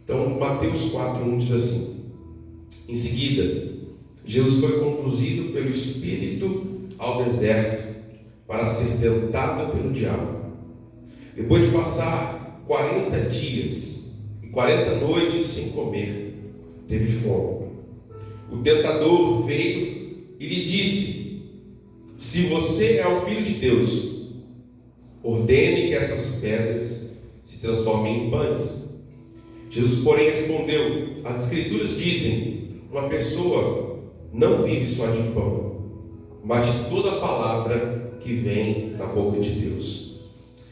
Então, Mateus 4:1 diz assim: em seguida, Jesus foi conduzido pelo Espírito ao deserto para ser tentado pelo diabo. Depois de passar 40 dias e 40 noites sem comer, teve fome. O tentador veio e lhe disse: se você é o Filho de Deus, ordene que estas pedras se transformem em pães. Jesus, porém, respondeu: as Escrituras dizem, uma pessoa não vive só de pão, mas de toda palavra que vem da boca de Deus.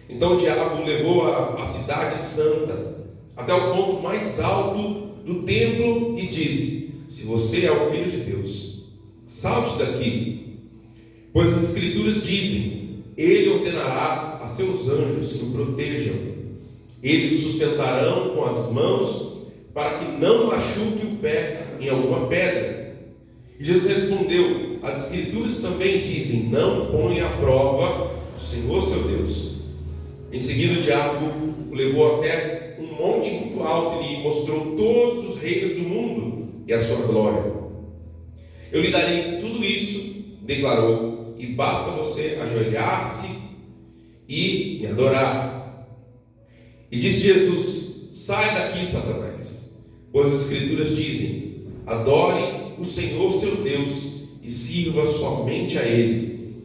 Então o diabo levou a cidade santa até o ponto mais alto do templo e disse: se você é o Filho de Deus, salte daqui, pois as Escrituras dizem, ele ordenará a seus anjos que o protejam, eles o sustentarão com as mãos para que não machuque o pé em alguma pedra. E Jesus respondeu: as Escrituras também dizem, não ponha à prova o Senhor seu Deus. Em seguida o diabo o levou até um monte muito alto e lhe mostrou todos os reinos do mundo e a sua glória. Eu lhe darei tudo isso, declarou, e basta você ajoelhar-se e me adorar. E disse Jesus: sai daqui, Satanás, pois as Escrituras dizem, adore o Senhor seu Deus e sirva somente a Ele.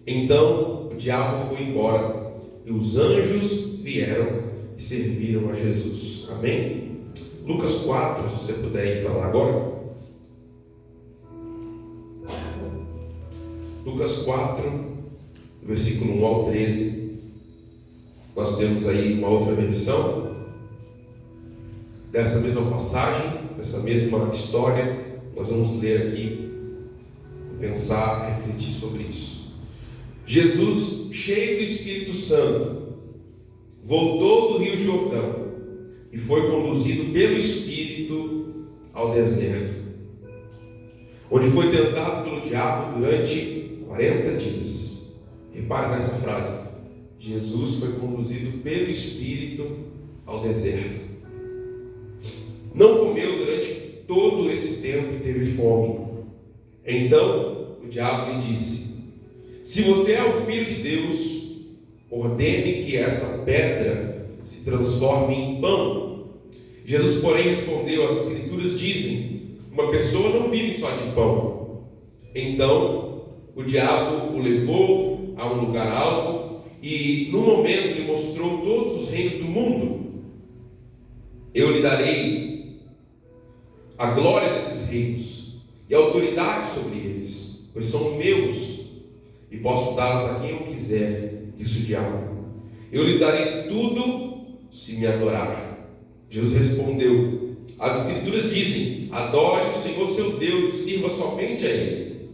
Então o diabo foi embora e os anjos vieram e serviram a Jesus. Amém? Lucas 4, se você puder ir para lá agora. Lucas 4, versículo 1 ao 13. Nós temos aí uma outra versão dessa mesma passagem, dessa mesma história. Nós vamos ler aqui, pensar, refletir sobre isso. Jesus, cheio do Espírito Santo, voltou do Rio Jordão e foi conduzido pelo Espírito ao deserto, onde foi tentado pelo diabo durante 40 dias. Repare nessa frase: Jesus foi conduzido pelo Espírito ao deserto. Não comeu durante todo esse tempo e teve fome. Então o diabo lhe disse: se você é o Filho de Deus, ordene que esta pedra se transforme em pão. Jesus, porém, respondeu: as Escrituras dizem, uma pessoa não vive só de pão. Então o diabo o levou a um lugar alto e, no momento, lhe mostrou todos os reinos do mundo. Eu lhe darei a glória desses reinos e a autoridade sobre eles, pois são meus e posso dá-los a quem eu quiser, disse o diabo. Eu lhes darei tudo se me adorar. Jesus respondeu: as Escrituras dizem, adore o Senhor seu Deus e sirva somente a Ele.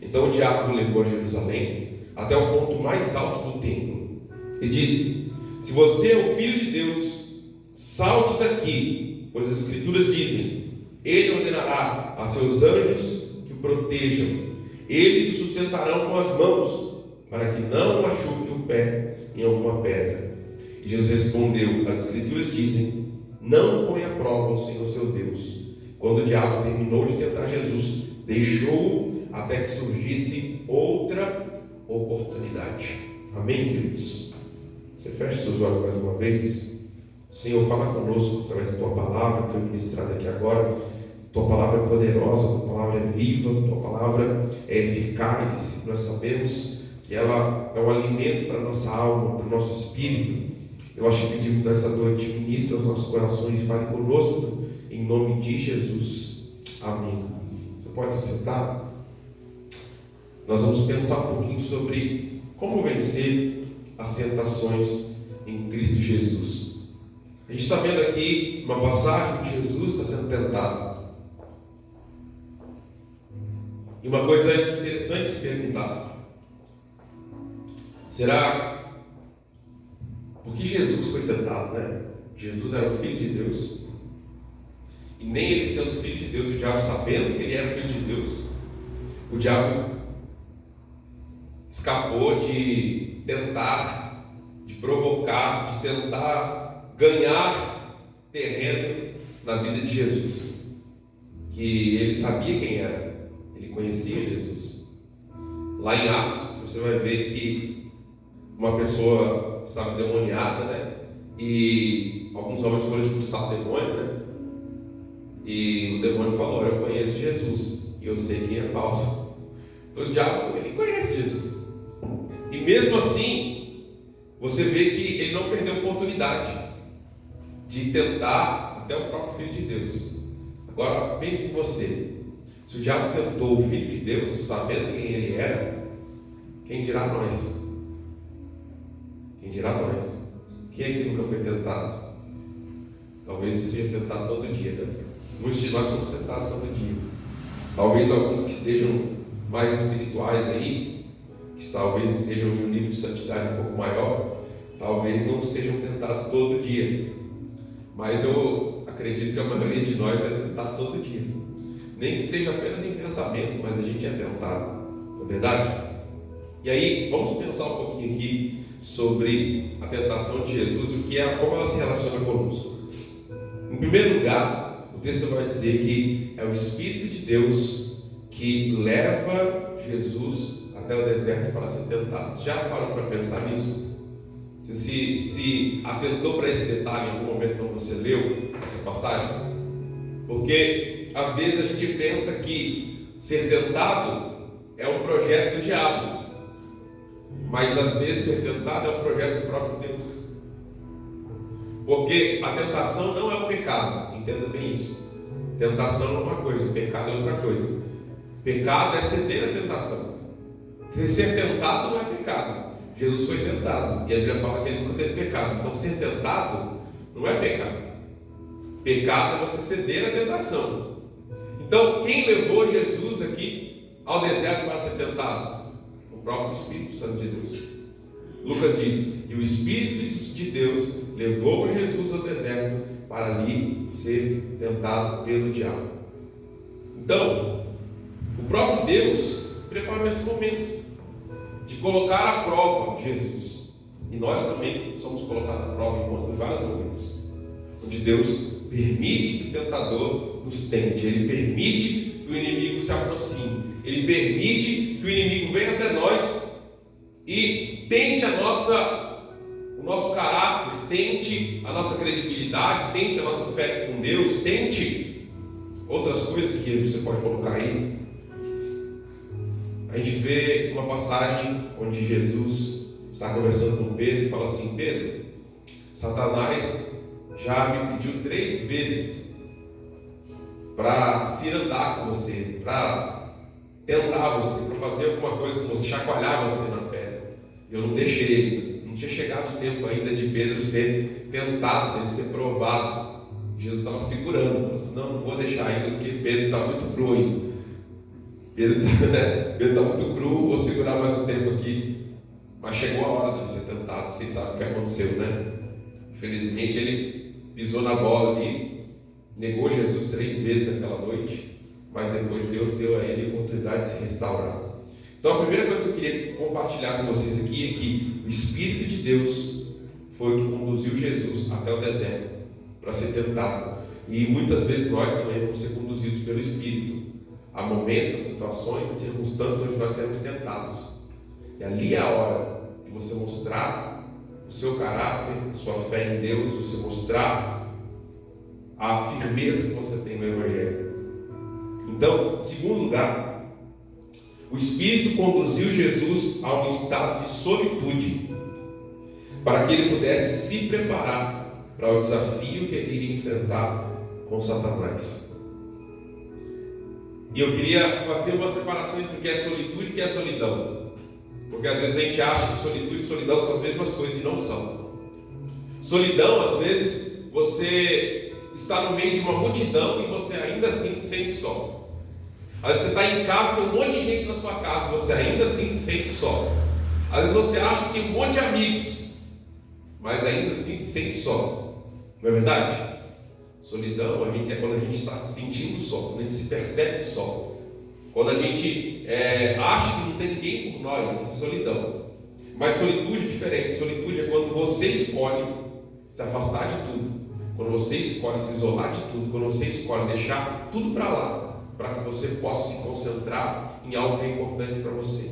Então o diabo o levou a Jerusalém até o ponto mais alto do templo e disse: se você é o Filho de Deus, salte daqui, pois as Escrituras dizem, Ele ordenará a seus anjos que o protejam, eles o sustentarão com as mãos, para que não machuque o pé em alguma pedra. E Jesus respondeu: as Escrituras dizem, não põe à prova o Senhor seu Deus. Quando o diabo terminou de tentar Jesus, deixou-o até que surgisse outra oportunidade. Amém, queridos? Você fecha seus olhos mais uma vez. Senhor, fala conosco através da Tua palavra que foi ministrada aqui agora. Tua palavra é poderosa, Tua palavra é viva, Tua palavra é eficaz. Nós sabemos que ela é um alimento para a nossa alma, para o nosso espírito. Nós te pedimos nessa noite, ministra os nossos corações e fale conosco, em nome de Jesus. Amém. Você pode se sentar? Nós vamos pensar um pouquinho sobre como vencer as tentações em Cristo Jesus. A gente está vendo aqui uma passagem que Jesus está sendo tentado. E uma coisa interessante se perguntar: será por que Jesus foi tentado, né? Jesus era o Filho de Deus, e nem ele sendo Filho de Deus, o diabo sabendo que ele era Filho de Deus, o diabo escapou de tentar, de provocar, de tentar ganhar terreno na vida de Jesus, que ele sabia quem era, ele conhecia Jesus. Lá em Atos, você vai ver que uma pessoa estava endemoniada, né? E alguns homens foram expulsar o demônio, né? E o demônio falou: eu conheço Jesus e eu sei quem é Paulo. Então o diabo, ele conhece Jesus. E mesmo assim, você vê que ele não perdeu a oportunidade de tentar até o próprio Filho de Deus. Agora pense em você: se o diabo tentou o Filho de Deus, sabendo quem ele era, quem dirá nós? Quem dirá nós? Quem é que nunca foi tentado? Talvez você seja tentado todo dia, né? Muitos de nós somos tentados todo dia. Talvez alguns que estejam mais espirituais aí, que talvez estejam em um nível de santidade um pouco maior, talvez não sejam tentados todo dia. Mas eu acredito que a maioria de nós é tentado todo dia. Nem que seja apenas em pensamento, mas a gente é tentado. Não é verdade? E aí, vamos pensar um pouquinho aqui sobre a tentação de Jesus, o que é, como ela se relaciona conosco. Em primeiro lugar, o texto vai dizer que é o Espírito de Deus que leva Jesus até o deserto para ser tentado. Já parou para pensar nisso? Se atentou para esse detalhe em algum momento quando você leu essa passagem? Porque às vezes a gente pensa que ser tentado é um projeto do diabo, mas às vezes ser tentado é um projeto do próprio Deus. Porque a tentação não é o pecado, entenda bem isso. Tentação é uma coisa, o pecado é outra coisa. Pecado é ceder à tentação. Ser tentado não é pecado. Jesus foi tentado, e a Bíblia fala que ele nunca teve pecado. Então ser tentado não é pecado. Pecado é você ceder à tentação. Então quem levou Jesus aqui ao deserto para ser tentado? O próprio Espírito Santo de Deus. Lucas diz: e o Espírito de Deus levou Jesus ao deserto para ali ser tentado pelo diabo. Então, o próprio Deus preparou esse momento de colocar à prova Jesus. E nós também somos colocados à prova em vários momentos, onde Deus permite que o tentador nos tente, Ele permite que o inimigo se aproxime, Ele permite que o inimigo venha até nós e tente o nosso caráter, tente a nossa credibilidade, tente a nossa fé com Deus, tente outras coisas que você pode colocar aí. A gente vê uma passagem onde Jesus está conversando com Pedro e fala assim: Pedro, Satanás já me pediu 3 vezes para se andar com você, para tentar você, para fazer alguma coisa com você, chacoalhar você na fé. Eu não deixei, não tinha chegado o tempo ainda de Pedro ser tentado, dele ser provado. Jesus estava segurando, falou assim: não vou deixar ainda, porque Pedro está muito cru ainda. Pedro está muito cru, vou segurar mais um tempo aqui. Mas chegou a hora de ser tentado, vocês sabem o que aconteceu, né? Infelizmente ele pisou na bola ali, negou Jesus 3 vezes naquela noite, mas depois Deus deu a ele a oportunidade de se restaurar. Então a primeira coisa que eu queria compartilhar com vocês aqui é que o Espírito de Deus foi o que conduziu Jesus até o deserto para ser tentado. E muitas vezes nós também vamos ser conduzidos pelo Espírito. Há momentos, situações, circunstâncias onde nós seremos tentados. E ali é a hora de você mostrar o seu caráter, a sua fé em Deus, você mostrar a firmeza que você tem no Evangelho. Então, em segundo lugar, o Espírito conduziu Jesus a um estado de solitude, para que ele pudesse se preparar para o desafio que ele iria enfrentar com Satanás. E eu queria fazer uma separação entre o que é solitude e o que é solidão. Porque às vezes a gente acha que solitude e solidão são as mesmas coisas e não são. Solidão, às vezes, você está no meio de uma multidão e você ainda assim se sente só. Às vezes você está em casa, tem um monte de gente na sua casa, você ainda assim se sente só. Às vezes você acha que tem um monte de amigos, mas ainda assim se sente só. Não é verdade? Solidão é quando a gente está se sentindo só, quando a gente se percebe só, quando a gente acha que não tem ninguém por nós. Isso é solidão. Mas solitude é diferente. Solitude é quando você escolhe se afastar de tudo quando você escolhe se isolar de tudo, quando você escolhe deixar tudo para lá, para que você possa se concentrar em algo que é importante para você.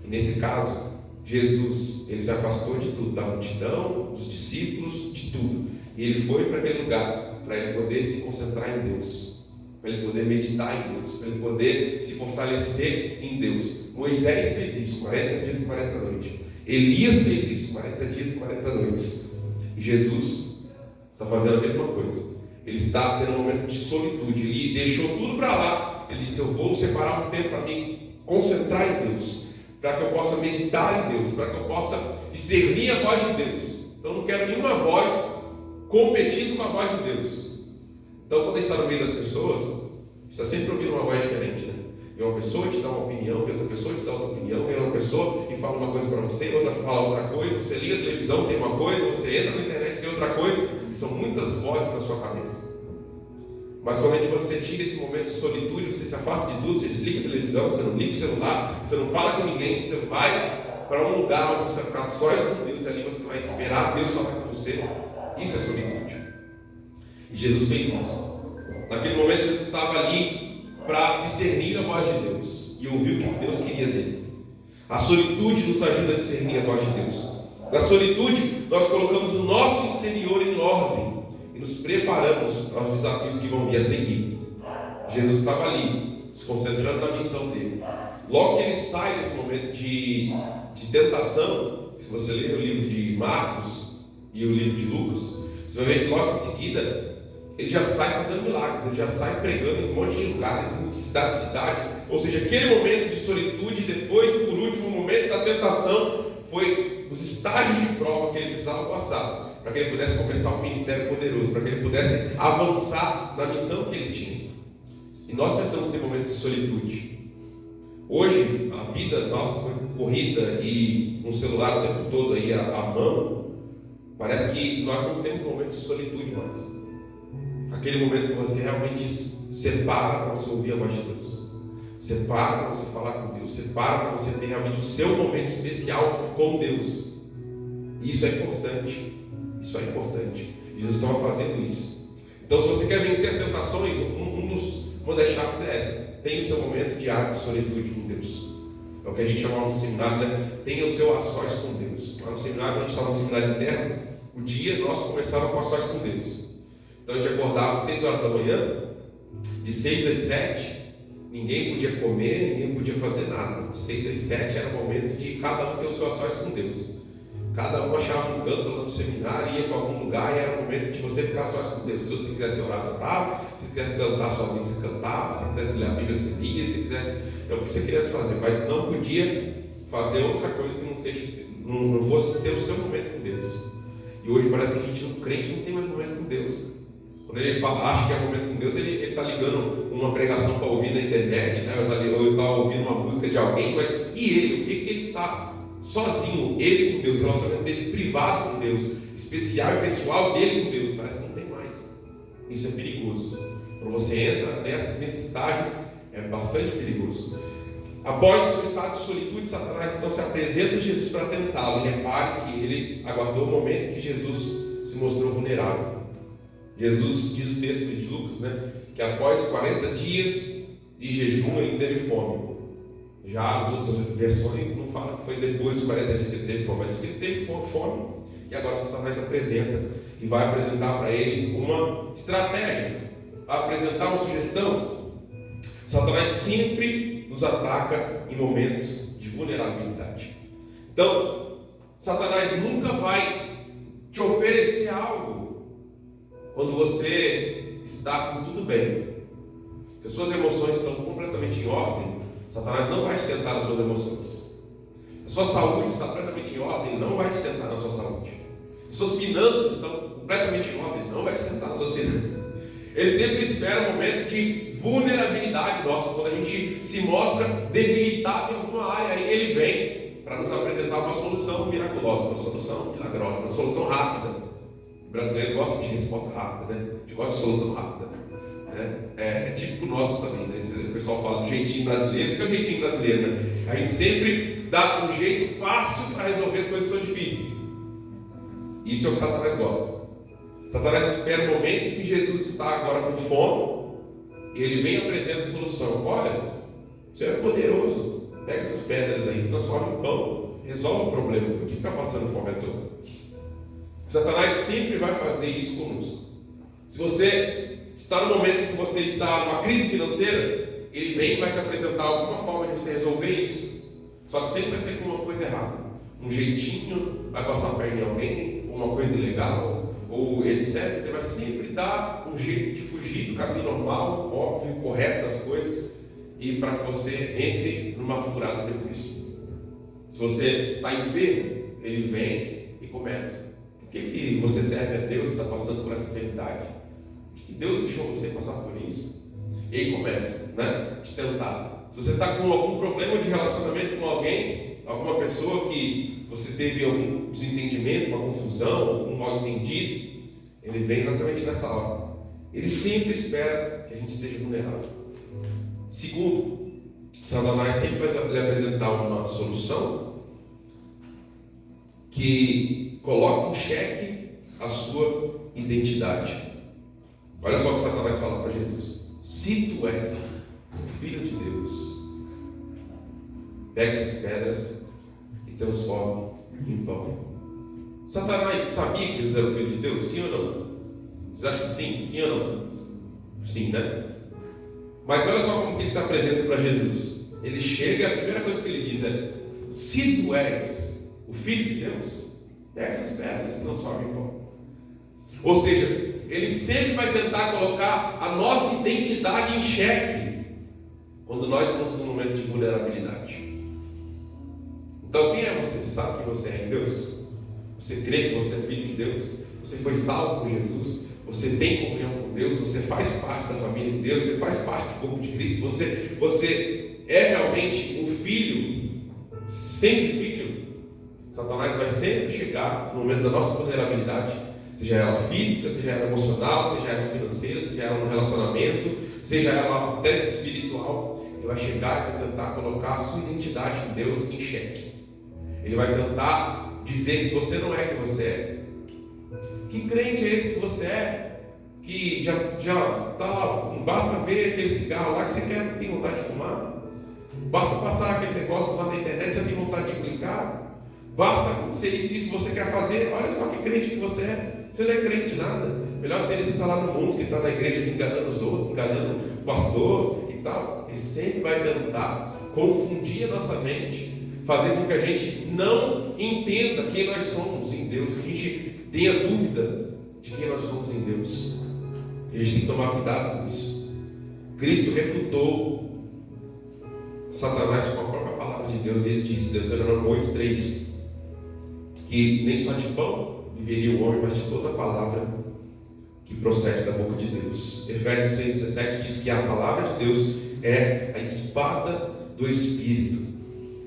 E nesse caso, Jesus, ele se afastou de tudo, da multidão, dos discípulos, de tudo. E ele foi para aquele lugar, para ele poder se concentrar em Deus, para ele poder meditar em Deus, para ele poder se fortalecer em Deus. Moisés fez isso, 40 dias e 40 noites. Elias fez isso, 40 dias e 40 noites. E Jesus está fazendo a mesma coisa. Ele está tendo um momento de solitude. Ele deixou tudo para lá. Ele disse: eu vou separar um tempo para me concentrar em Deus, para que eu possa meditar em Deus, para que eu possa discernir a voz de Deus. Então eu não quero nenhuma voz competindo com a voz de Deus. Então quando a gente está no meio das pessoas, a gente está sempre ouvindo uma voz diferente, né? E uma pessoa te dá uma opinião, e outra pessoa te dá outra opinião, e uma pessoa e fala uma coisa para você, e outra fala outra coisa. Você liga a televisão, tem uma coisa, você entra na internet, tem outra coisa. E são muitas vozes na sua cabeça. Mas quando você tira esse momento de solitude, você se afasta de tudo, você desliga a televisão, você não liga o celular, você não fala com ninguém, você vai para um lugar onde você vai ficar sós com Deus, e ali você vai esperar Deus falar com você. Isso é solitude. E Jesus fez isso. Naquele momento Jesus estava ali para discernir a voz de Deus e ouvir o que Deus queria dele. A solitude nos ajuda a discernir a voz de Deus. Na solitude, nós colocamos o nosso interior em ordem e nos preparamos para os desafios que vão vir a seguir. Jesus estava ali, se concentrando na missão dele. Logo que ele sai desse momento de tentação, se você ler o livro de Marcos e o livro de Lucas, você vai ver que logo em seguida ele já sai fazendo milagres, ele já sai pregando em um monte de lugares, de cidade em cidade. Ou seja, aquele momento de solitude, depois, por último, o momento da tentação, foi os estágios de prova que ele precisava passar, para que ele pudesse começar um ministério poderoso, para que ele pudesse avançar na missão que ele tinha. E nós precisamos ter momentos de solitude. Hoje, a vida nossa foi corrida e com o celular o tempo todo aí à mão, parece que nós não temos momentos de solitude mais. Aquele momento que você realmente separa para você ouvir a voz de Deus, separa para você falar com Deus, separa para você ter realmente o seu momento especial com Deus. E isso é importante. Isso é importante. Jesus estava fazendo isso. Então, se você quer vencer as tentações, uma das chaves é essa: tenha o seu momento diário de solitude com Deus. É o que a gente chamava no seminário, né? Tenha o seu a sós com Deus. Lá no seminário, a gente estava no seminário interno, o dia nosso começava com a sós com Deus. Então a gente acordava às 6 horas da manhã, de 6 às 7, ninguém podia comer, ninguém podia fazer nada. De 6 às 7 era o momento de cada um ter o seu a sós com Deus. Cada um achava um canto lá no seminário, ia para algum lugar e era o momento de você ficar sós com Deus. Se você quisesse orar, você orava. Se você quisesse cantar sozinho, você cantava. Se você quisesse ler a Bíblia, você lia. Se você quisesse, é o que você quisesse fazer, mas não podia fazer outra coisa que não fosse ter o seu momento com Deus. E hoje parece que a gente, o crente, não tem mais momento com Deus. Quando ele acha que é momento com Deus, ele está ligando uma pregação para ouvir na internet, né? Ou ele está ouvindo uma música de alguém, mas e ele? O que ele está sozinho, ele com Deus, o relacionamento dele privado com Deus, especial e pessoal dele com Deus, parece que não tem mais. Isso é perigoso. Quando você entra nesse estágio, é bastante perigoso. Após o seu estado de solitude, Satanás então se apresenta a Jesus para tentá-lo. E repare que ele aguardou o momento em que Jesus se mostrou vulnerável. Jesus, diz o texto de Lucas, né, que após 40 dias de jejum ele teve fome. Já as outras versões não falam que foi depois dos 40 dias que ele teve fome, mas diz que ele teve fome. E agora Satanás apresenta e vai apresentar para ele uma estratégia, vai apresentar uma sugestão. Satanás sempre nos ataca em momentos de vulnerabilidade. Então, Satanás nunca vai te oferecer algo quando você está com tudo bem. Se as suas emoções estão completamente em ordem, Satanás não vai te tentar nas suas emoções. A sua saúde está plenamente em ordem, não vai te tentar na sua saúde. As suas finanças estão completamente em ordem, não vai te tentar nas suas finanças. Ele sempre espera um momento de vulnerabilidade nossa, quando a gente se mostra debilitado em alguma área, aí ele vem para nos apresentar uma solução miraculosa, uma solução milagrosa, uma solução rápida. O brasileiro gosta de resposta rápida, né? A gente gosta de solução rápida. É típico nosso também, né? O pessoal fala do jeitinho brasileiro, que é o jeitinho brasileiro, né? A gente sempre dá um jeito fácil para resolver as coisas que são difíceis. Isso é o que Satanás gosta. Satanás espera o momento em que Jesus está agora com fome e ele vem e apresenta a solução. Olha, você é poderoso, pega essas pedras aí, transforma em pão, resolve o problema. Por que ficar passando fome à toa? Satanás sempre vai fazer isso conosco. Se você está no momento em que você está numa crise financeira, ele vem e vai te apresentar alguma forma de você resolver isso. Só que sempre vai ser com uma coisa errada. Um jeitinho, vai passar a perna em alguém, uma coisa ilegal, ou etc. Ele vai sempre dar um jeito de fugir do caminho normal, óbvio, correto das coisas, e para que você entre numa furada depois. Se você está enfermo, ele vem e começa. Por que você serve a Deus e está passando por essa enfermidade? Por que Deus deixou você passar por isso? E aí começa, né? Te tentar. Se você está com algum problema de relacionamento com alguém, alguma pessoa que você teve algum desentendimento, uma confusão, algum mal entendido, ele vem exatamente nessa hora. Ele sempre espera que a gente esteja vulnerável. Segundo, Satanás sempre vai lhe apresentar uma solução que coloca em xeque a sua identidade. Olha só o que Satanás fala para Jesus: se tu és o Filho de Deus, pega essas pedras e transforma em pão. Satanás sabia que Jesus era o Filho de Deus? Sim ou não? Vocês acham que sim? Sim ou não? Sim, né? Mas olha só como que ele se apresenta para Jesus. Ele chega, a primeira coisa que ele diz é: se tu és o Filho de Deus, pega essas pedras e transforma em pão. Ou seja, ele sempre vai tentar colocar a nossa identidade em xeque quando nós estamos num momento de vulnerabilidade. Então, quem é você? Você sabe que você é em Deus? Você crê que você é filho de Deus? Você foi salvo por Jesus? Você tem comunhão com Deus? Você faz parte da família de Deus? Você faz parte do corpo de Cristo? Você é realmente um filho? Sendo filho? Satanás vai sempre chegar no momento da nossa vulnerabilidade, seja ela física, seja ela emocional, seja ela financeira, seja ela no relacionamento, seja ela até espiritual. Ele vai chegar e vai tentar colocar a sua identidade em Deus em xeque. Ele vai tentar dizer que você não é quem você é. Que crente é esse que você é? Que já tá, basta ver aquele cigarro lá que você tem vontade de fumar. Basta passar aquele negócio lá na internet, você tem vontade de clicar. Basta acontecer isso você quer fazer. Olha só que crente que você é. Você não é crente nada. Melhor seria você estar lá no mundo, que está na igreja enganando os outros, enganando o pastor e tal. Ele sempre vai tentar confundir a nossa mente, fazer com que a gente não entenda quem nós somos em Deus, que a gente tenha dúvida de quem nós somos em Deus. E a gente tem que tomar cuidado com isso. Cristo refutou Satanás com a própria palavra de Deus. E ele disse, Deuteronômio 8:3, que nem só de pão viveria o homem, mas de toda a palavra que procede da boca de Deus. Efésios 6:17 diz que a palavra de Deus é a espada do Espírito.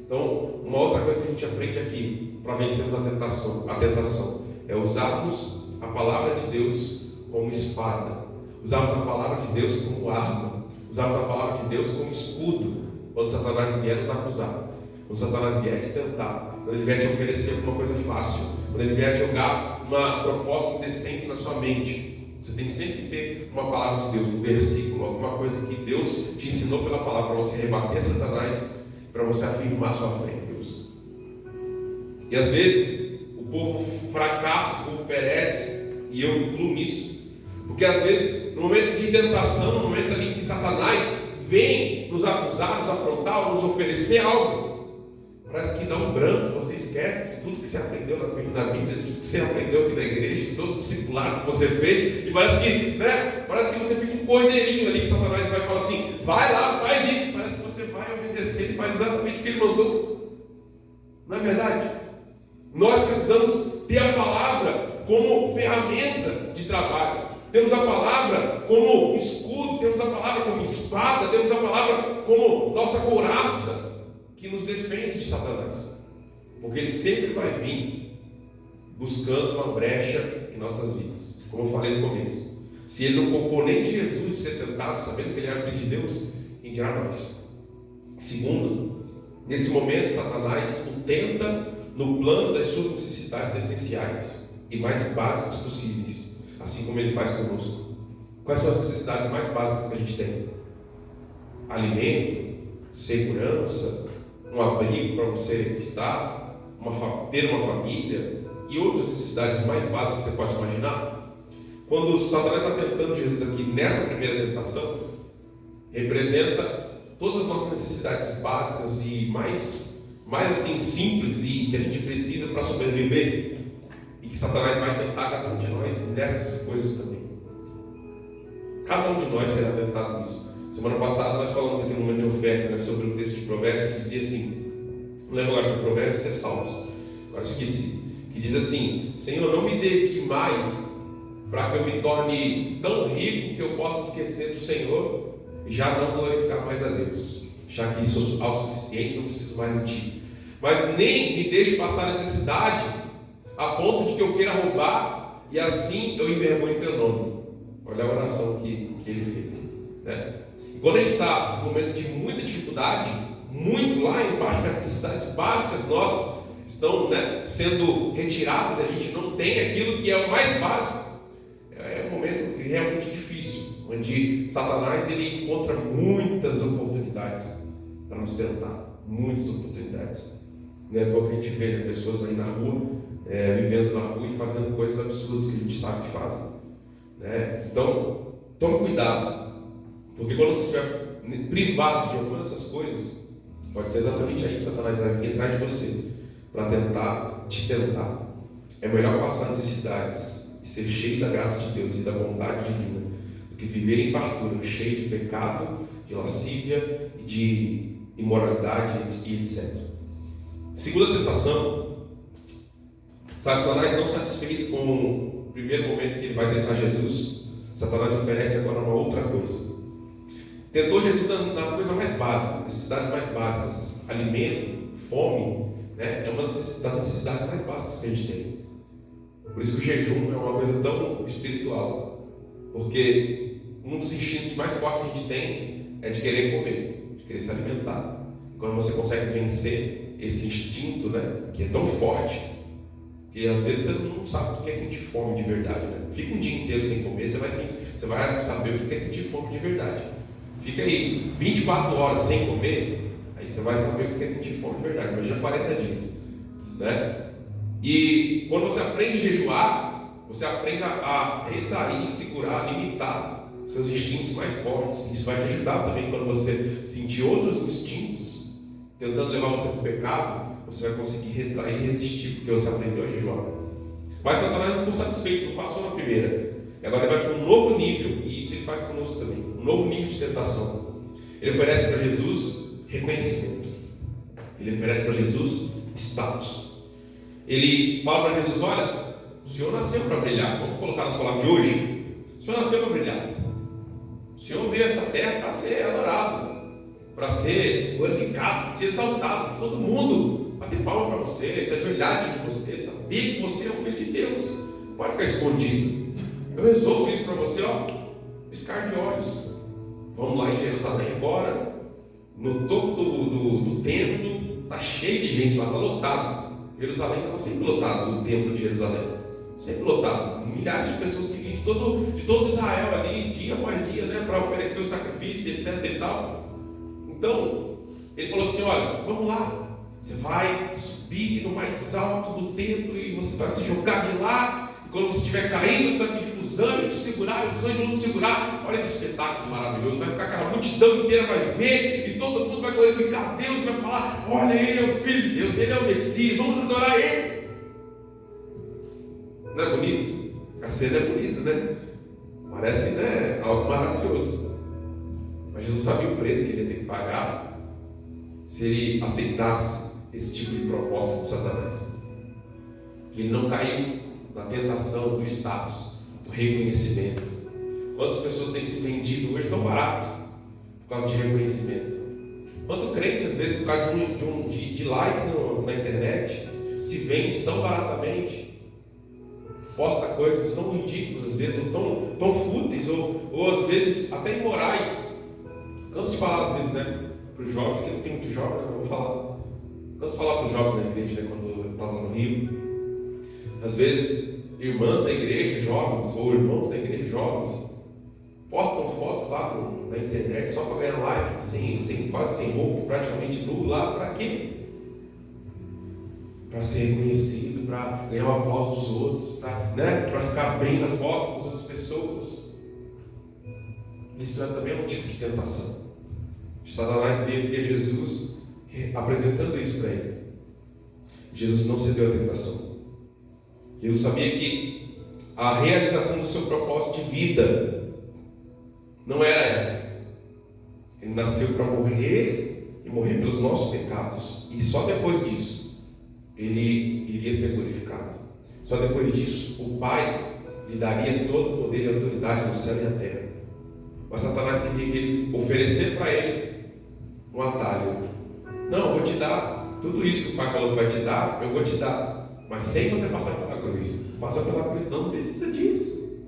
Então, uma outra coisa que a gente aprende aqui para vencermos a tentação é usarmos a palavra de Deus como espada, usarmos a palavra de Deus como arma, usarmos a palavra de Deus como escudo quando Satanás vier nos acusar, quando Satanás vier te tentar, quando ele vier te oferecer alguma coisa fácil, quando ele vier jogar uma proposta indecente na sua mente. Você tem sempre que ter uma palavra de Deus, um versículo, alguma coisa que Deus te ensinou pela palavra para você rebater Satanás, para você afirmar sua fé em Deus. E às vezes o povo fracassa, o povo perece, e eu incluo nisso, porque às vezes no momento de tentação, no momento ali que Satanás vem nos acusar, nos afrontar, ou nos oferecer algo, parece que dá um branco, você esquece de tudo que você aprendeu na Bíblia, de tudo que você aprendeu aqui na igreja, de todo o discipulado que você fez, e parece que você fica um cordeirinho ali que Satanás vai falar assim, vai lá, faz isso, parece que você vai obedecer, ele faz exatamente o que ele mandou. Não é verdade? Nós precisamos ter a palavra como ferramenta de trabalho. Temos a palavra como escudo, temos a palavra como espada, temos a palavra como nossa couraça que nos defende de Satanás. Porque ele sempre vai vir buscando uma brecha em nossas vidas. Como eu falei no começo. Se ele não poupou nem de Jesus de ser tentado, sabendo que ele era filho de Deus, quem dirá nós? Segundo, nesse momento Satanás o tenta no plano das suas necessidades essenciais e mais básicas possíveis. assim como Ele faz conosco. Quais são as necessidades mais básicas que a gente tem? Alimento, segurança, um abrigo para você estar, ter uma família e outras necessidades mais básicas que você pode imaginar. Quando Satanás está tentando Jesus aqui nessa primeira tentação, representa todas as nossas necessidades básicas e mais assim simples e que a gente precisa para sobreviver, e que Satanás vai tentar cada um de nós nessas coisas também. Cada um de nós será tentado nisso. Semana passada nós falamos aqui no momento de oferta, né, sobre o texto de Provérbios que dizia assim, não lembro agora se é Provérbios ou se é Salmos, agora esqueci, que diz assim: Senhor, não me dê demais para que eu me torne tão rico que eu possa esquecer do Senhor e já não glorificar mais a Deus, já que sou autossuficiente, não preciso mais de Ti. Mas nem me deixe passar necessidade a ponto de que eu queira roubar e assim eu envergonho Teu nome. Olha a oração que ele fez, né? E quando a gente está num momento de muita dificuldade, muito lá embaixo, as necessidades básicas nossas estão, né, sendo retiradas, a gente não tem aquilo que é o mais básico. É um momento realmente difícil, onde Satanás ele encontra muitas oportunidades para nos tentar, muitas oportunidades. Não é à toa que a gente vê, né, pessoas aí na rua, vivendo na rua e fazendo coisas absurdas que a gente sabe que fazem, né? Então, tome cuidado, porque quando você estiver privado de alguma dessas coisas, pode ser exatamente aí que Satanás vai vir atrás de você para tentar te tentar. É melhor passar necessidades e ser cheio da graça de Deus e da bondade divina do que viver em fartura, cheio de pecado, de lascívia, de imoralidade e etc. Segunda tentação, Satanás não satisfeito com o primeiro momento que ele vai tentar Jesus, Satanás oferece agora uma outra coisa. Tentou Jesus na coisa mais básica, necessidades mais básicas, alimento, fome, né? É uma das necessidades mais básicas que a gente tem. Por isso que o jejum é uma coisa tão espiritual, porque um dos instintos mais fortes que a gente tem é de querer comer, de querer se alimentar. E quando você consegue vencer esse instinto, né, que é tão forte, que às vezes você não sabe o que é sentir fome de verdade, né? Fica um dia inteiro sem comer, você vai saber o que é sentir fome de verdade. Fica aí 24 horas sem comer, aí você vai saber o que é sentir fome de verdade. Imagina 40 dias, né? E quando você aprende a jejuar, você aprende a retrair, segurar, limitar seus instintos mais fortes. Isso vai te ajudar também quando você sentir outros instintos tentando levar você para o pecado, você vai conseguir retrair e resistir, porque você aprendeu a jejuar. Mas Satanás não ficou satisfeito, não passou na primeira. E agora ele vai para um novo nível, e isso ele faz conosco também, um novo nível de tentação. Ele oferece para Jesus reconhecimento. Ele oferece para Jesus status. Ele fala para Jesus: olha, o Senhor nasceu para brilhar. Vamos colocar nas palavras de hoje. O Senhor nasceu para brilhar. O Senhor veio a essa terra para ser adorado, para ser glorificado, para ser exaltado. Todo mundo bater palma para você, se ajoelhar diante de você, saber que você é o Filho de Deus. Não pode ficar escondido. Eu resolvo isso para você, ó, piscar de olhos. Vamos lá em Jerusalém agora, no topo do templo, está cheio de gente lá, está lotado. Jerusalém estava sempre lotado, o templo de Jerusalém, sempre lotado. Milhares de pessoas que vinham de todo Israel ali, dia após dia, né, para oferecer o sacrifício, etc e tal. Então, ele falou assim: olha, vamos lá, você vai subir no mais alto do templo e você vai se jogar de lá. Quando você estiver caindo, você vai pedir para os anjos te segurarem, os anjos vão te segurar. Olha que espetáculo maravilhoso. Vai ficar aquela multidão inteira, vai ver, e todo mundo vai glorificar a Deus, vai falar: olha, Ele é o Filho de Deus, Ele é o Messias, vamos adorar Ele. Não é bonito? A cena é bonita, né? Parece, né, algo maravilhoso. Mas Jesus sabia o preço que ele ia ter que pagar se ele aceitasse esse tipo de proposta de Satanás. Ele não caiu na tentação do status, do reconhecimento. Quantas pessoas têm se vendido hoje tão barato por causa de reconhecimento? Quanto crente, às vezes, por causa de like na internet, se vende tão baratamente, posta coisas tão ridículas, às vezes, ou tão fúteis, ou às vezes até imorais. Canso de falar, às vezes, né, para os jovens, que não tem muito jovem, eu vou falar. Canso de falar para os jovens na igreja, né, quando eu estava no Rio. Às vezes irmãs da igreja jovens, ou irmãos da igreja jovens, postam fotos lá na internet só para ganhar like, quase sem roupa, praticamente nu lá, para quê? Para ser reconhecido, para ganhar o aplauso dos outros, para ficar bem na foto com as outras pessoas. Isso também é um tipo de tentação. Satanás veio aqui a Jesus apresentando isso para ele. Jesus não cedeu à tentação. Jesus sabia que a realização do seu propósito de vida não era essa. Ele nasceu para morrer e morrer pelos nossos pecados. E só depois disso ele iria ser glorificado. Só depois disso o Pai lhe daria todo o poder e autoridade no céu e na terra. Mas Satanás queria que ele oferecer para ele um atalho. Não, eu vou te dar tudo isso que o Pai falou que vai te dar, eu vou te dar, mas sem você passar pela cruz. Passou pela cruz, não precisa disso.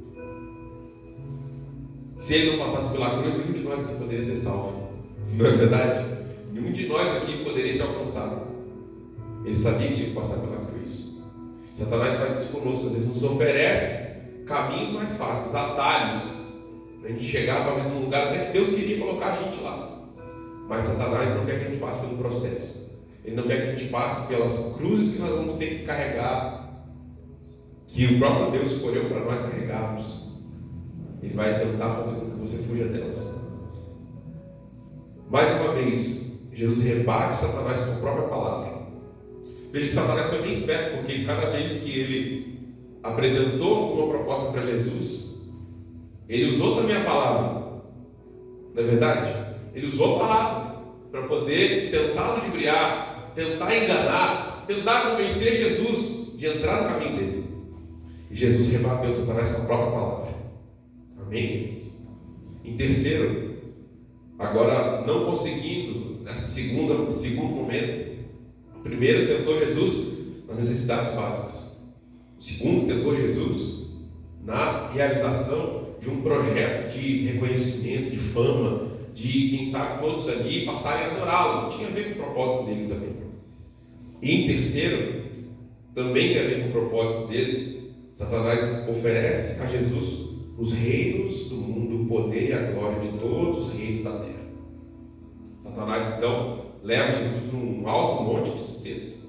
Se ele não passasse pela cruz, nenhum de nós aqui poderia ser salvo. Não é verdade? Nenhum de nós aqui poderia ser alcançado. Ele sabia que tinha que passar pela cruz. Satanás faz isso conosco, às vezes nos oferece caminhos mais fáceis, atalhos, para a gente chegar talvez num lugar até que Deus queria colocar a gente lá. Mas Satanás não quer que a gente passe pelo processo. Ele não quer que a gente passe pelas cruzes que nós vamos ter que carregar, que o próprio Deus escolheu para nós carregarmos. Ele vai tentar fazer com que você fuja delas. Mais uma vez, Jesus rebate Satanás com a própria palavra. Veja que Satanás foi bem esperto, porque cada vez que ele apresentou uma proposta para Jesus, ele usou também a palavra. Não é verdade? Ele usou a palavra para poder tentar ludibriar, tentar enganar, tentar convencer Jesus de entrar no caminho dele. E Jesus rebateu Satanás com a própria palavra. Amém, queridos? Em terceiro, agora não conseguindo, nesse segundo momento, o primeiro tentou Jesus nas necessidades básicas. O segundo tentou Jesus na realização de um projeto de reconhecimento, de fama, de quem sabe todos ali passarem a adorá-lo. Tinha a ver com o propósito dele também. E em terceiro, também tem a ver com o propósito dele, Satanás oferece a Jesus os reinos do mundo, o poder e a glória de todos os reinos da terra. Satanás então leva Jesus num alto monte, diz o texto.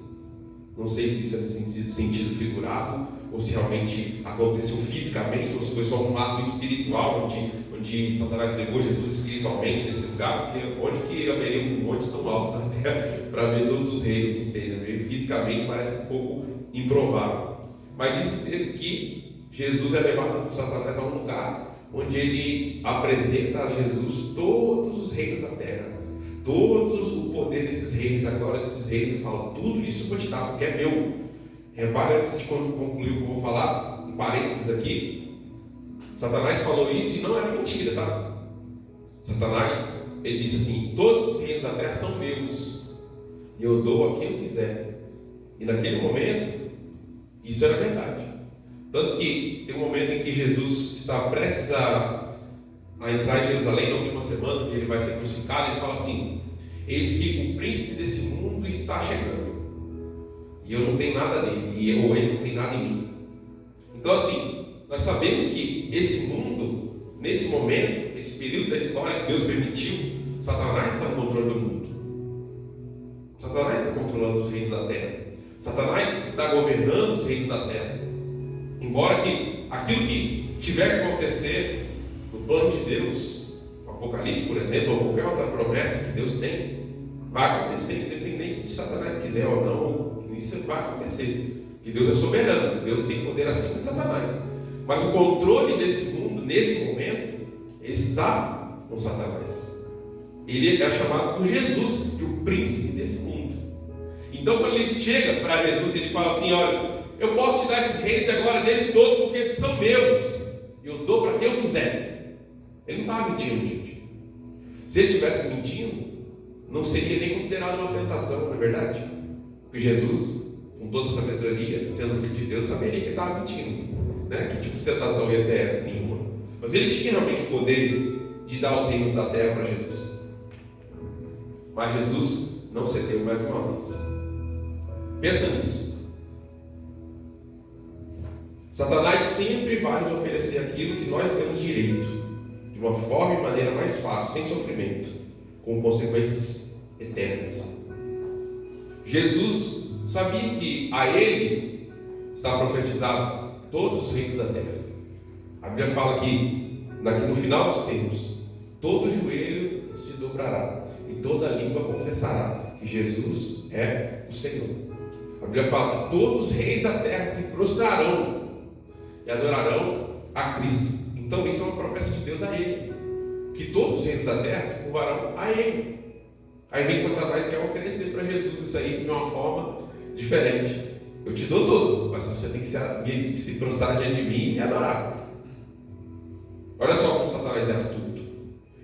Não sei se isso é de sentido figurado, ou se realmente aconteceu fisicamente, ou se foi só um ato espiritual, onde Satanás levou Jesus espiritualmente nesse lugar, porque onde que haveria um monte tão alto na terra para ver todos os reinos, não sei, né? Fisicamente parece um pouco improvável. Mas diz o texto que Jesus é levado por Satanás a um lugar onde ele apresenta a Jesus todos os reinos da terra, o poder desses reinos, a glória desses reinos, e fala: tudo isso eu vou te dar, porque é meu. Repare, antes de quando concluir o que eu vou falar, um parênteses aqui, Satanás falou isso e não era mentira, tá? Satanás, ele disse assim: todos os reinos da terra são meus, e eu dou a quem eu quiser. E naquele momento, isso era verdade. Tanto que tem um momento em que Jesus está prestes a entrar em Jerusalém, na última semana, que ele vai ser crucificado, ele fala assim: eis que o príncipe desse mundo está chegando, e eu não tenho nada nele, ou ele não tem nada em mim. Então assim, nós sabemos que esse mundo, nesse momento, esse período da história que Deus permitiu, Satanás está no controle do mundo. Satanás está controlando os reinos da terra. Satanás está governando os reinos da terra. Embora que aquilo que tiver que acontecer no plano de Deus, o Apocalipse, por exemplo, ou qualquer outra promessa que Deus tem, vai acontecer, independente de Satanás quiser ou não, isso vai acontecer. Que Deus é soberano, Deus tem poder acima de Satanás. Mas o controle desse mundo, nesse momento, ele está com Satanás. Ele é chamado por Jesus de o príncipe desse mundo. Então, quando ele chega para Jesus, ele fala assim: olha, eu posso te dar esses reinos agora deles todos, porque esses são meus. Eu dou para quem eu quiser. Ele não estava mentindo, gente. Se ele estivesse mentindo, não seria nem considerado uma tentação, não é verdade? Porque Jesus, com toda a sabedoria, sendo filho de Deus, saberia que ele estava mentindo. Né? Que tipo de tentação ia ser essa? Nenhuma. Mas ele tinha realmente o poder de dar os reinos da terra para Jesus. Mas Jesus não cedeu mais uma vez. Pensa nisso. Satanás sempre vai nos oferecer aquilo que nós temos direito, de uma forma e maneira mais fácil, sem sofrimento, com consequências eternas. Jesus sabia que a ele estava profetizado todos os reinos da terra. A Bíblia fala que no final dos tempos, todo joelho se dobrará e toda língua confessará que Jesus é o Senhor. A Bíblia fala que todos os reis da terra se prostrarão e adorarão a Cristo. Então isso é uma promessa de Deus a Ele, que todos os reis da terra se curvarão a Ele. Aí vem Satanás e quer oferecer para Jesus isso aí de uma forma diferente. Eu te dou tudo, mas você tem que se prostrar diante de mim e adorar. Olha só como Satanás é astuto.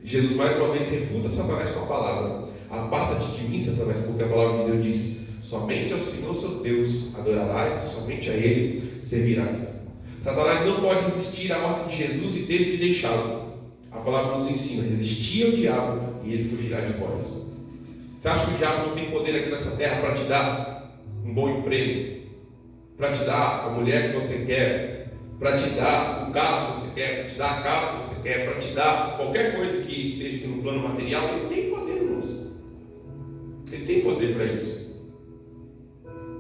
Jesus mais uma vez refuta Satanás com a palavra: aparta-te de mim, Satanás, porque a palavra de Deus diz: somente ao Senhor seu Deus adorarás e somente a Ele servirás. Satanás não pode resistir à ordem de Jesus e teve de deixá-lo. A palavra nos ensina: resistir ao diabo e ele fugirá de vós. Você acha que o diabo não tem poder aqui nessa terra para te dar um bom emprego, para te dar a mulher que você quer, para te dar o carro que você quer, para te dar a casa que você quer, para te dar qualquer coisa que esteja aqui no plano material? Ele tem poder, irmãos. Ele tem poder para isso.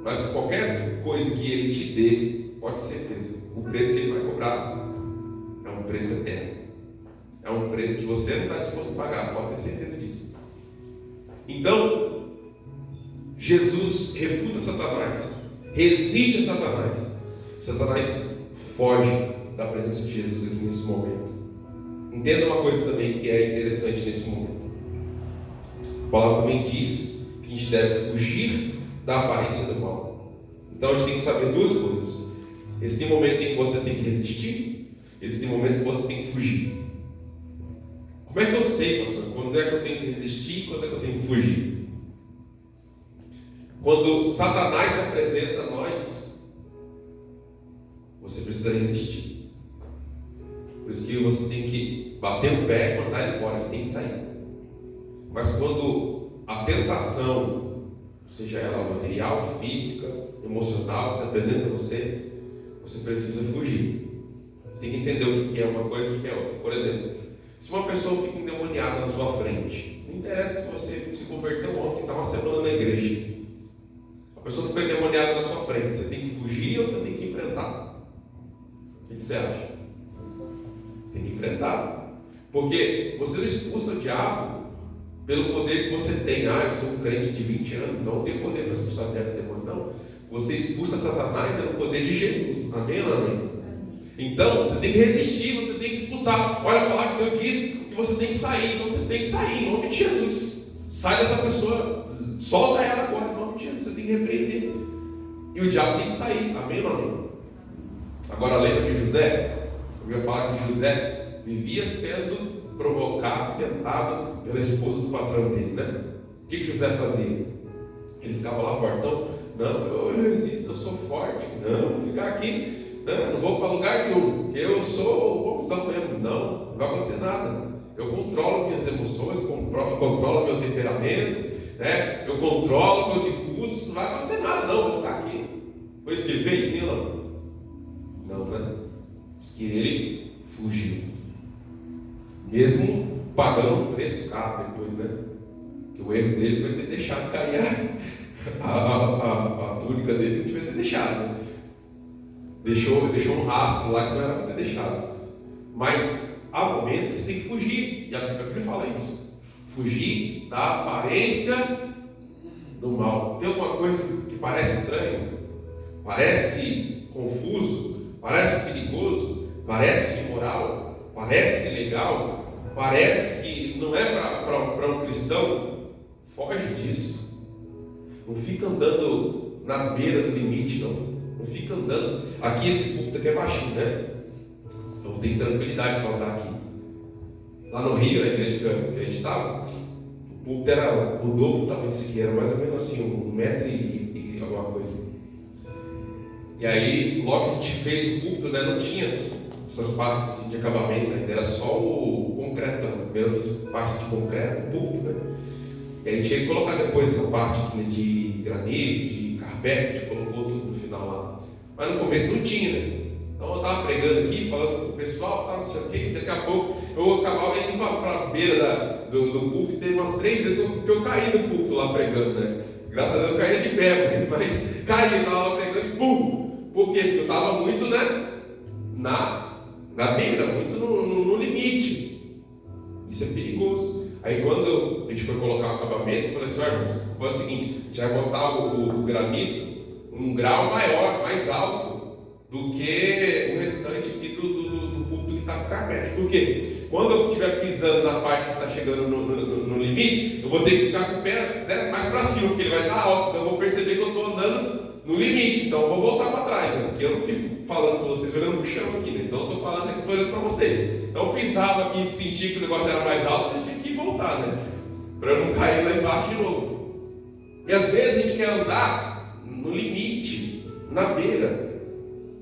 Mas qualquer coisa que ele te dê, pode ter certeza, o preço que ele vai cobrar é um preço eterno. É um preço que você não está disposto a pagar, pode ter certeza disso. Então, Jesus refuta Satanás, resiste a Satanás. Satanás foge da presença de Jesus aqui nesse momento. Entenda uma coisa também que é interessante nesse momento. A palavra também diz que a gente deve fugir da aparência do mal. Então a gente tem que saber duas coisas. Existem momentos em que você tem que resistir, existem momentos em que você tem que fugir. Como é que eu sei, pastor, quando é que eu tenho que resistir e quando é que eu tenho que fugir? Quando Satanás se apresenta a nós, você precisa resistir. Por isso que você tem que bater o pé e mandar ele embora, ele tem que sair. Mas quando a tentação, seja ela material, física, emocional, se apresenta a você, você precisa fugir. Você tem que entender o que é uma coisa e o que é outra. Por exemplo, se uma pessoa fica endemoniada na sua frente, não interessa se você se converteu ontem, está uma semana na igreja, a pessoa ficou endemoniada na sua frente, você tem que fugir ou você tem que enfrentar? O que você acha? Você tem que enfrentar, porque você não expulsa o diabo pelo poder que você tem. Eu sou um crente de 20 anos, então eu tenho poder para expulsar o demônio. Não, você expulsa Satanás pelo poder de Jesus. Amém ou amém? Então você tem que resistir, você tem que expulsar. Olha a palavra que Deus diz que você tem que sair, então você tem que sair em nome de Jesus. Sai dessa pessoa, solta ela agora em nome de Jesus. Você tem que repreender e o diabo tem que sair. Amém ou amém? Agora lembra de José? Eu ia falar que José vivia sendo provocado, tentado pela esposa do patrão dele, né? O que José fazia? Ele ficava lá fortão. Não, eu resisto, eu sou forte. Não, vou ficar aqui. Não vou para lugar nenhum, porque eu sou o bonzão mesmo. Não vai acontecer nada. Eu controlo minhas emoções, eu controlo meu temperamento, né? Eu controlo meus impulsos. Não vai acontecer nada, não, vou ficar aqui. Foi isso que ele fez, sim ou não? Não, né? Diz que ele fugiu, mesmo pagando um preço caro depois, né? Que o erro dele foi ter deixado cair a túnica dele, não devia ter deixado, né? Deixou um rastro lá que não era para ter deixado. Mas há momentos que você tem que fugir, e a Bíblia fala isso: fugir da aparência do mal. Tem alguma coisa que parece estranho, parece confuso, parece perigoso, parece imoral, parece ilegal, parece que não é para um cristão? Foge disso. Não fica andando na beira do limite, não. Não fica andando. Aqui esse púlpito aqui é baixinho, né? Então tem tranquilidade para andar aqui. Lá no Rio, na igreja que a gente estava, o púlpito era o dobro do tamanho desse aqui, era mais ou menos assim, 1 metro e alguma coisa. E aí, logo que a gente fez o púlpito, né, não tinha essas partes assim, de acabamento ainda, era só o concretão. Primeiro eu fiz parte de concreto, o púlpito, né? E a gente tinha que colocar depois essa parte aqui de granito, de carpete, a gente colocou tudo no final lá. Mas no começo não tinha, né? Então eu estava pregando aqui, falando com o pessoal, não sei o quê, daqui a pouco eu acabava indo para a beira do púlpito, teve umas 3 vezes que eu caí do púlpito lá pregando, né? Graças a Deus eu caía de pé, mas caí, eu estava lá pregando e pum! Por quê? Porque eu estava muito, né, na beira, muito no limite. Isso é perigoso. Aí quando a gente foi colocar o acabamento, eu falei assim, irmãos, foi o seguinte, a gente vai botar o granito um grau maior, mais alto do que o restante aqui do púlpito que está com carpete. Por quê? Quando eu estiver pisando na parte que está chegando no limite, eu vou ter que ficar com o pé, né, mais para cima, porque ele vai estar alto. Então eu vou perceber que eu estou andando no limite. Então eu vou voltar para trás, né? Porque eu não fico falando com vocês, olhando para o chão aqui, né? Então eu estou falando aqui, estou olhando para vocês. Então eu pisava aqui e sentia que o negócio era mais alto, eu tinha que voltar, né? Para eu não cair lá embaixo de novo. E às vezes a gente quer andar no limite, na beira.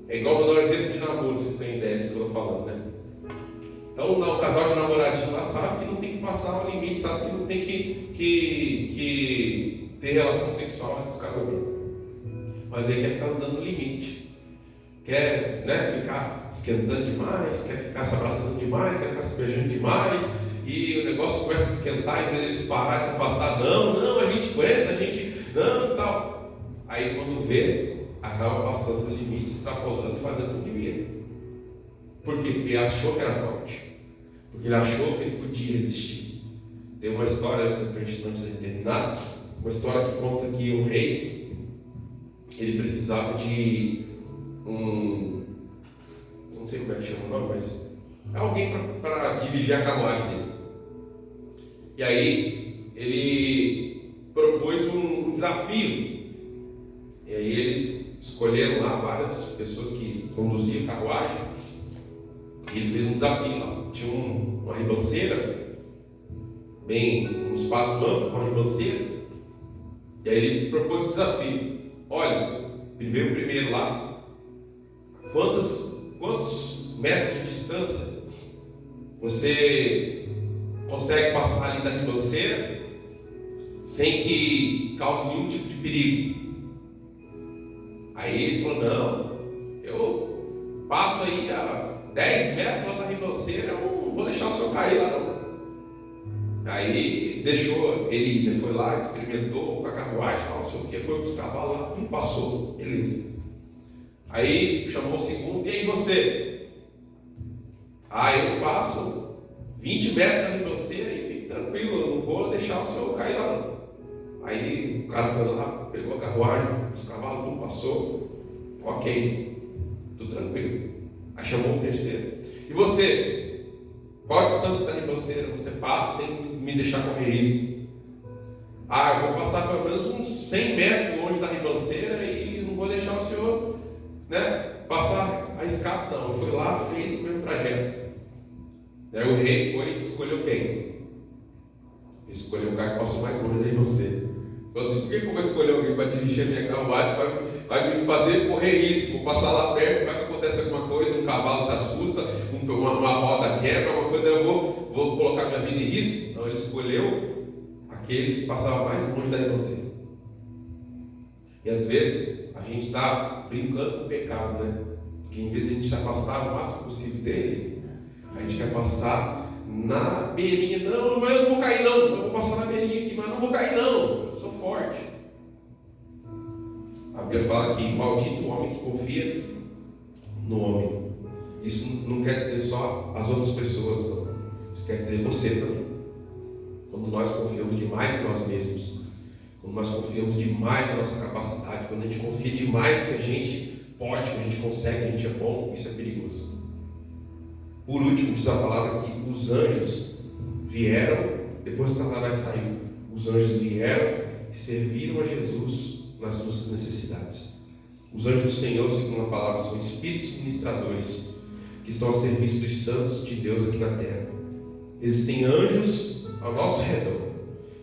É igual eu vou dar um exemplo de namoro, vocês têm ideia do que eu estou falando, né? Então o casal de namoradinho lá sabe que não tem que passar o limite, sabe que não tem que ter relação sexual antes do casamento. Mas aí quer ficar andando no limite. Quer, né, ficar esquentando demais, quer ficar se abraçando demais, quer ficar se beijando demais, e o negócio começa a esquentar, e quando eles parar e se afastar, não, a gente aguenta, a gente, não, tal. Aí quando vê, acaba passando do limite, extrapolando, fazendo o que devia. Por quê? Porque ele achou que era forte, porque ele achou que ele podia resistir. Tem uma história, antes de terminar, uma história que conta que um rei, ele precisava de não sei como é que chama o nome, mas é alguém para dirigir a carruagem dele. E aí ele propôs um desafio. E aí ele escolheram lá várias pessoas que conduziam a carruagem. E ele fez um desafio lá. Tinha uma ribanceira, um espaço amplo, uma ribanceira. E aí ele propôs um desafio. Olha, veio o primeiro lá. Quantos metros de distância você consegue passar ali da ribanceira sem que cause nenhum tipo de perigo? Aí ele falou, não, eu passo aí a 10 metros lá da ribanceira, eu não vou deixar o senhor cair lá não. Aí deixou ele ir, foi lá, experimentou com a carruagem, tal, não sei o que, foi buscar lá, passou, beleza. Aí chamou o segundo, e aí você? Eu passo 20 metros da ribanceira e fique tranquilo, eu não vou deixar o senhor cair lá não. Aí o cara foi lá, pegou a carruagem, os cavalos, tudo passou, ok, tudo tranquilo. Aí chamou o terceiro, e você? Qual a distância da ribanceira você passa sem me deixar correr risco? Eu vou passar pelo menos uns 100 metros longe da ribanceira e não vou deixar o senhor, né, passar a escada. Não, foi lá, fez o mesmo trajeto. Aí o rei foi e escolheu quem? Ele escolheu o cara que passou mais longe da ribanceira. Então assim, por que eu vou escolher alguém para dirigir a minha carruagem, vai me fazer correr risco? Vou passar lá perto, vai que acontece alguma coisa, um cavalo se assusta, uma roda quebra, uma coisa, eu vou colocar minha vida em risco? Então ele escolheu aquele que passava mais longe da ribanceira. E às vezes a gente está brincando com o pecado, né? Porque em vez de a gente se afastar o máximo possível dele, a gente quer passar na beirinha. Não, mas eu não vou cair não, eu vou passar na beirinha aqui, mas não vou cair não, eu sou forte. A Bíblia fala que maldito o homem que confia no homem. Isso não quer dizer só as outras pessoas, não. Isso quer dizer você também. Quando nós confiamos demais em nós mesmos, quando nós confiamos demais na nossa capacidade, quando a gente confia demais que a gente pode, que a gente consegue, que a gente é bom, isso é perigoso. Por último, diz a palavra que os anjos vieram, depois que Satanás saiu, os anjos vieram e serviram a Jesus nas suas necessidades. Os anjos do Senhor, segundo a palavra, são espíritos ministradores que estão a serviço dos santos de Deus aqui na terra. Existem anjos ao nosso redor.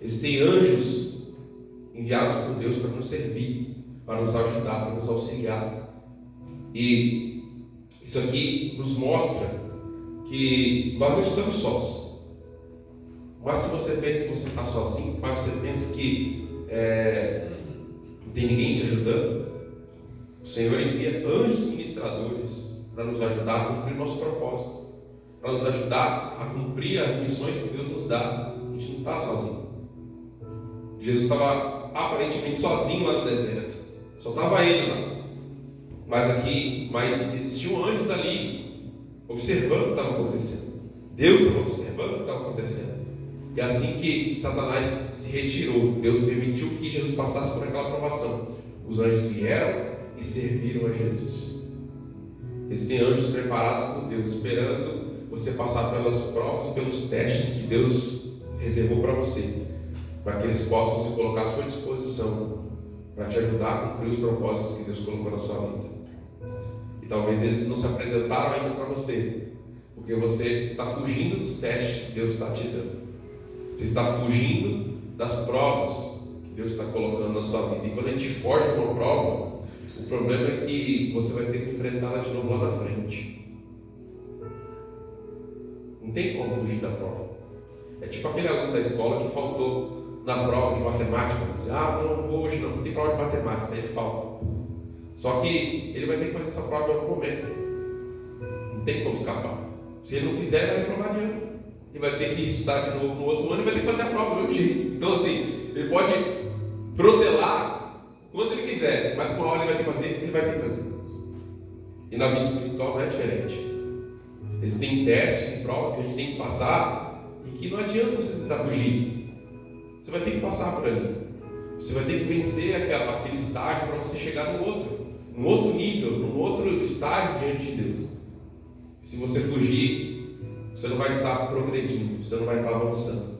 Existem anjos enviados por Deus para nos servir, para nos ajudar, para nos auxiliar. E isso aqui nos mostra que nós não estamos sós. Mas que você pense que você está sozinho, mas você pense que não tem ninguém te ajudando, o Senhor envia anjos ministradores para nos ajudar a cumprir o nosso propósito, para nos ajudar a cumprir as missões que Deus nos dá. A gente não está sozinho. Jesus estava aparentemente sozinho lá no deserto, só estava ele lá. Mas existiam anjos ali, observando o que estava acontecendo. Deus estava observando o que estava acontecendo. E assim que Satanás se retirou, Deus permitiu que Jesus passasse por aquela provação. Os anjos vieram e serviram a Jesus. Existem anjos preparados por Deus, esperando você passar pelas provas e pelos testes que Deus reservou para você, para que eles possam se colocar à sua disposição, para te ajudar a cumprir os propósitos que Deus colocou na sua vida. E talvez eles não se apresentaram ainda para você, porque você está fugindo dos testes que Deus está te dando. Você está fugindo das provas que Deus está colocando na sua vida. E quando a gente foge de uma prova, o problema é que você vai ter que enfrentá-la de novo lá na frente. Não tem como fugir da prova. É tipo aquele aluno da escola que faltou na prova de matemática. Não vou hoje não tem prova de matemática, ele falta. Só que ele vai ter que fazer essa prova em algum momento. Não tem como escapar. Se ele não fizer, ele vai reprovar de ano. Ele vai ter que estudar de novo no outro ano e vai ter que fazer a prova do mesmo jeito. Então assim, ele pode protelar quando ele quiser, mas com a hora ele vai ter que fazer, ele vai ter que fazer. E na vida espiritual não é diferente. Existem testes e provas que a gente tem que passar e que não adianta você tentar fugir. Você vai ter que passar por ali. Você vai ter que vencer aquele estágio para você chegar num outro nível, num outro estágio diante de Deus. Se você fugir, você não vai estar progredindo, você não vai estar avançando.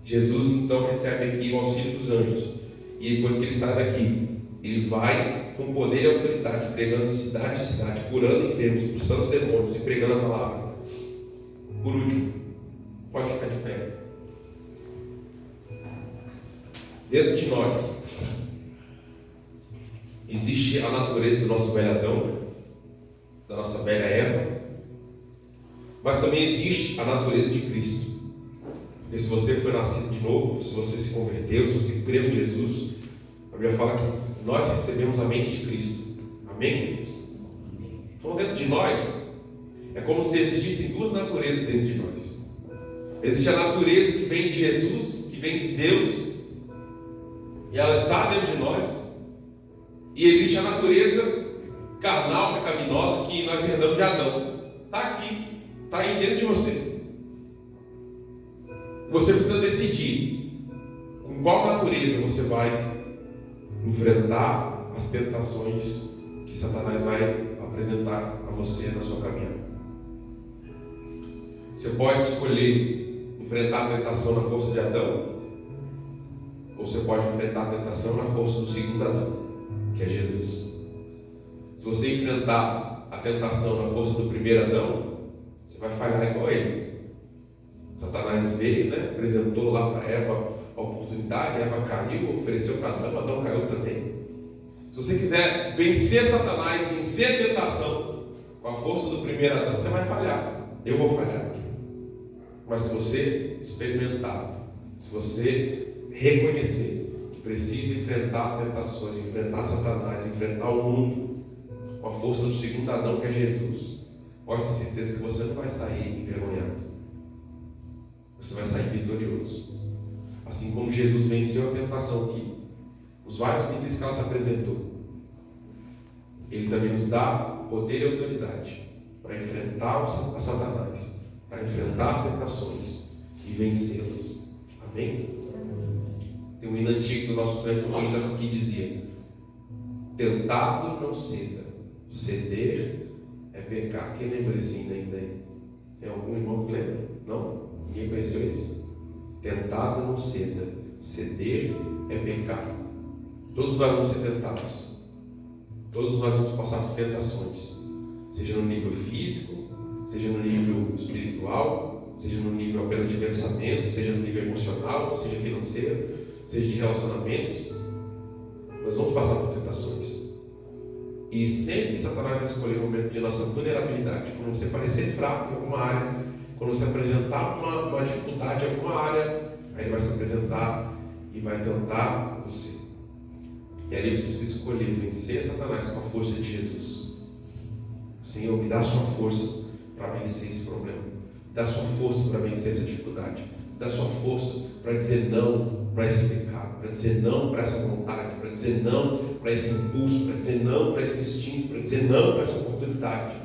Jesus então recebe aqui o auxílio dos anjos. E depois que ele sai daqui, ele vai com poder e autoridade, pregando de cidade em cidade, curando enfermos, expulsando os demônios e pregando a palavra. Por último, pode ficar de pé. Dentro de nós existe a natureza do nosso velho Adão, da nossa velha Eva, mas também existe a natureza de Cristo. Porque se você foi nascido de novo, se você se converteu, se você creu em Jesus, a Bíblia fala que nós recebemos a mente de Cristo. Amém, queridos? Então dentro de nós é como se existissem duas naturezas dentro de nós. Existe a natureza que vem de Jesus, que vem de Deus, e ela está dentro de nós. E existe a natureza carnal, pecaminosa, que nós herdamos de Adão. Está aqui, está aí dentro de você. Você precisa decidir com qual natureza você vai enfrentar as tentações que Satanás vai apresentar a você na sua caminhada. Você pode escolher enfrentar a tentação na força de Adão, ou você pode enfrentar a tentação na força do segundo Adão, que é Jesus. Se você enfrentar a tentação na força do primeiro Adão, você vai falhar igual a ele. Satanás veio, apresentou lá para Eva a oportunidade, Eva caiu, ofereceu para Adão, Adão caiu também. Se você quiser vencer Satanás, vencer a tentação com a força do primeiro Adão, você vai falhar. Eu vou falhar. Mas se você experimentar, se você reconhecer que precisa enfrentar as tentações, enfrentar Satanás, enfrentar o mundo com a força do segundo Adão, que é Jesus, pode ter certeza que você não vai sair envergonhado. Você vai sair vitorioso. Assim como Jesus venceu a tentação que os vários níveis que ela se apresentou, Ele também nos dá poder e autoridade para enfrentar a Satanás, para enfrentar as tentações e vencê-las. Amém? Tem um hino antigo do nosso canto que dizia: tentado não ceda, ceder é pecar. Quem lembra desse hino ainda aí? Tem algum irmão que lembra? Não? Ninguém conheceu esse? Tentado não ceda, ceder é pecar. Todos nós vamos ser tentados. Todos nós vamos passar por tentações, seja no nível físico, seja no nível espiritual, seja no nível apenas de pensamento, seja no nível emocional, seja financeiro, seja de relacionamentos. Nós vamos passar por tentações. E sempre Satanás vai escolher o momento de nossa vulnerabilidade, quando você parecer fraco em alguma área, quando você apresentar uma dificuldade em alguma área, aí ele vai se apresentar e vai tentar você. E ali você escolher vencer Satanás com a força de Jesus. Senhor, me dá a sua força para vencer esse problema. Me dá a sua força para vencer essa dificuldade. Me dá a sua força para dizer não para esse pecado, para dizer não para essa vontade, para dizer não para esse impulso, para dizer não para esse instinto, para dizer não para essa oportunidade.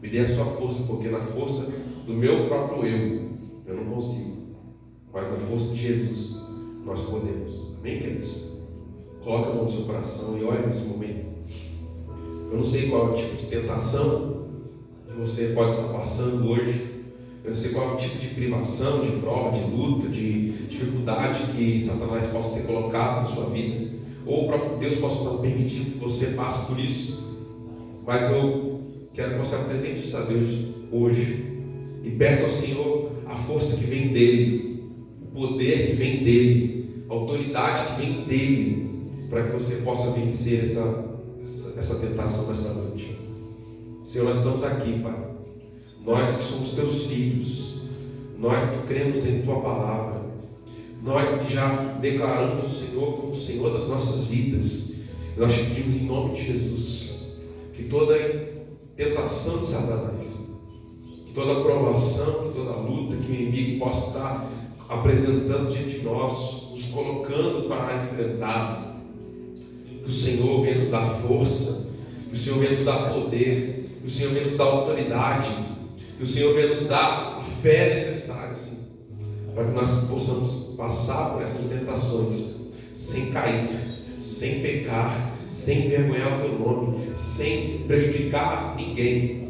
Me dê a sua força, porque na força do meu próprio eu não consigo. Mas na força de Jesus, nós podemos. Amém, queridos? Coloca a mão no seu coração e olha nesse momento. Eu não sei qual é o tipo de tentação que você pode estar passando hoje. Eu não sei qual é o tipo de privação, de prova, de luta, de dificuldade que Satanás possa ter colocado na sua vida. Ou o próprio Deus possa estar permitindo que você passe por isso. Mas eu quero que você apresente isso a Deus hoje. E peça ao Senhor a força que vem dEle, o poder que vem dEle, a autoridade que vem dEle, para que você possa vencer essa tentação dessa noite. Senhor, nós estamos aqui, Pai. Nós que somos Teus filhos, nós que cremos em Tua palavra, nós que já declaramos o Senhor como o Senhor das nossas vidas. Nós te pedimos em nome de Jesus que toda tentação de Satanás, que toda provação, que toda luta que o inimigo possa estar apresentando diante de nós, nos colocando para enfrentar, que o Senhor venha nos dar força, que o Senhor venha nos dar poder, que o Senhor venha nos dar autoridade, que o Senhor venha nos dar a fé necessária, sim, para que nós possamos passar por essas tentações sem cair, sem pecar, sem envergonhar o Teu nome, sem prejudicar ninguém.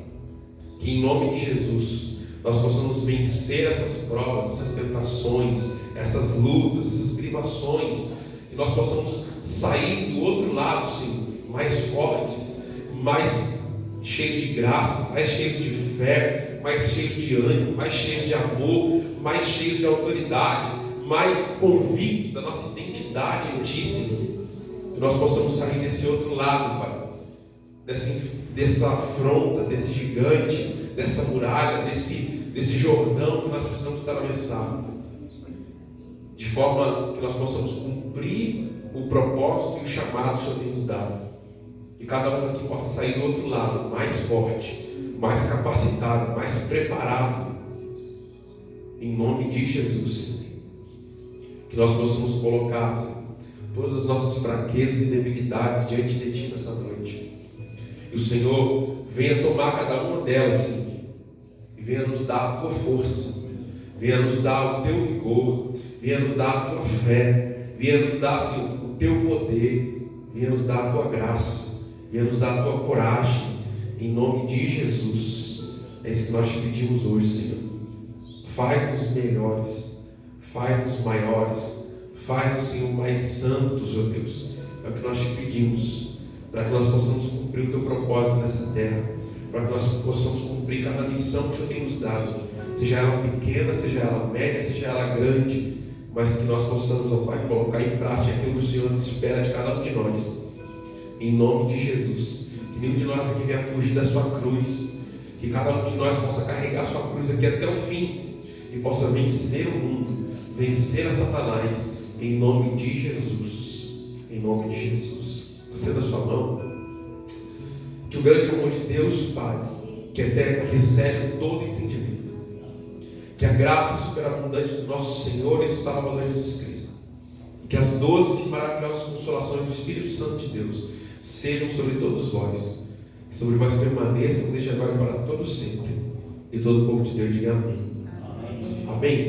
Que em nome de Jesus nós possamos vencer essas provas, essas tentações, essas lutas, essas privações, que nós possamos sair do outro lado, Senhor, mais fortes, mais cheios de graça, mais cheios de fé, mais cheios de ânimo, mais cheios de amor, mais cheios de autoridade, mais convictos da nossa identidade em Ti, Senhor. Que nós possamos sair desse outro lado, Pai, dessa afronta, desse gigante, dessa muralha, desse Jordão que nós precisamos atravessar, de forma que nós possamos cumprir o propósito e o chamado que o Senhor tem nos dado. E cada um aqui possa sair do outro lado mais forte, mais capacitado, mais preparado, em nome de Jesus. Que nós possamos colocar, Senhor, todas as nossas fraquezas e debilidades diante de Ti nessa noite. E o Senhor venha tomar cada uma delas, Senhor, e venha nos dar a Tua força, venha nos dar o Teu vigor, venha nos dar a Tua fé, venha nos dar, Senhor, o Teu poder, venha nos dar a Tua graça, venha nos dar a Tua coragem, em nome de Jesus. É isso que nós te pedimos hoje, Senhor. Faz-nos melhores, faz-nos maiores, faz-nos, Senhor, mais santos, ó Deus. É o que nós te pedimos, para que nós possamos cumprir o Teu propósito nessa terra, para que nós possamos cumprir cada missão que o Senhor tem nos dado, seja ela pequena, seja ela média, seja ela grande, mas que nós possamos, ó Pai, colocar em prática aquilo que o Senhor espera de cada um de nós, em nome de Jesus. Que nenhum de nós aqui venha fugir da Sua cruz, que cada um de nós possa carregar a Sua cruz aqui até o fim, e possa vencer o mundo, vencer a Satanás, em nome de Jesus, em nome de Jesus. Você da sua mão, que o grande amor de Deus, Pai, que é eterno, que excede todo entendimento, que a graça superabundante do nosso Senhor e Salvador Jesus Cristo, e que as doces e maravilhosas consolações do Espírito Santo de Deus sejam sobre todos vós, que sobre vós permaneçam desde agora e para todo sempre, e todo o povo de Deus diga amém. Amém.